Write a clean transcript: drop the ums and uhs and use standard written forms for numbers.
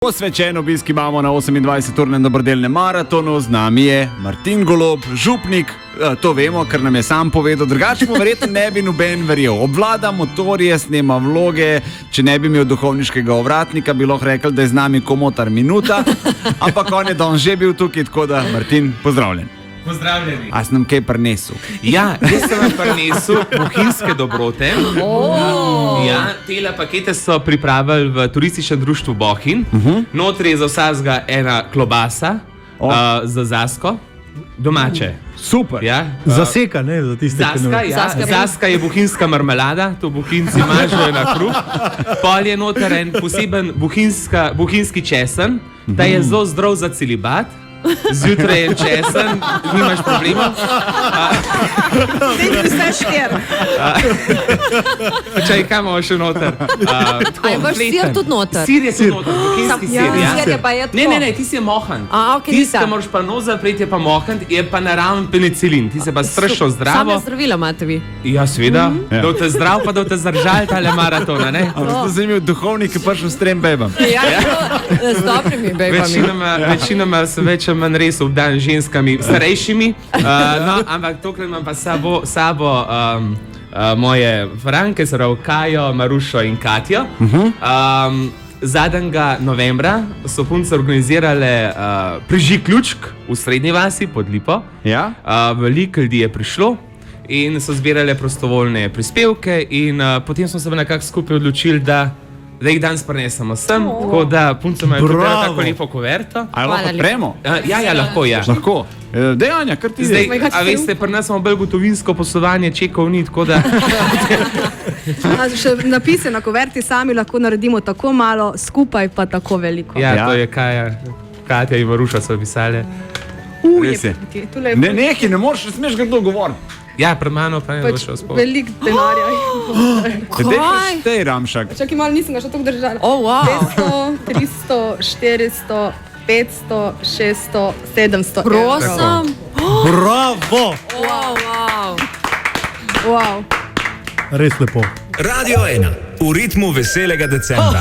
Posvečen obisk imamo na 28-urnem dobrodelnem maratonu, z nami je Martin Golob, župnik, to vemo, ker nam je sam povedal, drugače mu verjetno ne bi noben verjel. Obvlada motorje, snema vloge, če ne bi imel duhovniškega ovratnika, bi lahko rekel, da je z nami komotar minuta, ampak on je danes že bil tukaj, tako da Martin, pozdravljen. Pozdravljeni. A sem nam kaj prinesel? Ja, jaz sem vam prinesel bohinjske dobrote. Ja, tele pakete so pripravili v turističnem društvu Bohinj. Notri je za vsakega ena klobasa za Zasko, domače. Super. Ja, Zaseka, ne, za tiste, ki ne Zaska, Zaska je bohinjska marmelada, to bohinjci mažejo na kruh. Pol je noter en poseben bohinjski česen, da je zelo zdrav za celibat. Zjutraj je česen, nimaš problema. Zdaj vse štir. Čaj, kaj imamo še noter? A imaš sir tudi noter? Sir je tudi noter, bohinjski sir. Sir je pa je tako. Ne, ti si je mohan. Okay, tisti, ki moraš pa nos zapreti, je pa mohan, je pa naraven penicilin. Ti se pa strašno zdravo. Same zdravila imate vi? Ja, seveda. Da boste zdrav, pa da boste zdržali tale maratona, ne? Ampak ste zanimiv duhovnik, ki je prišel s trem bebam. Ja, z dobrimi bebami. Večinoma sem več ali manj res obdan ženskami, starejšimi, no, ampak tokrat imam pa sabo moje Franke, se pravi Kajo, Marušo in Katjo. Zadnjega novembra so punce organizirale prižig lučk v Srednji vasi pod Lipo. Ja? Veliko ljudi je prišlo in so zbirale prostovoljne prispevke in potem smo se nekako skupaj odločili, da jih danes prinesemo sem, tako da punce imajo pripravljeno tako lepo kuverto. A lahko odpremo? Ja, lahko, ja. Lahko. Dejanja, kar ti Zdaj, a veste, pri nas imamo bolj gotovinsko poslovanje, čekov ni, tako da... Še napise na kuverti sami lahko naredimo tako malo, skupaj pa tako veliko. Ja, to je Katja in Maruša so pisali. Res je. Ne, neki, ne smeš grdo govoriti. Ja, pred mano pa je šel spod. Velik denarja. Kaj? Tej, Ramšak. Čakaj malo, nisem ga še tako držala. 200, 300, 400, 500, 600, 700 Prosim. Bravo! Wow. Res lepo. Radio 1, v ritmu veselega decembra.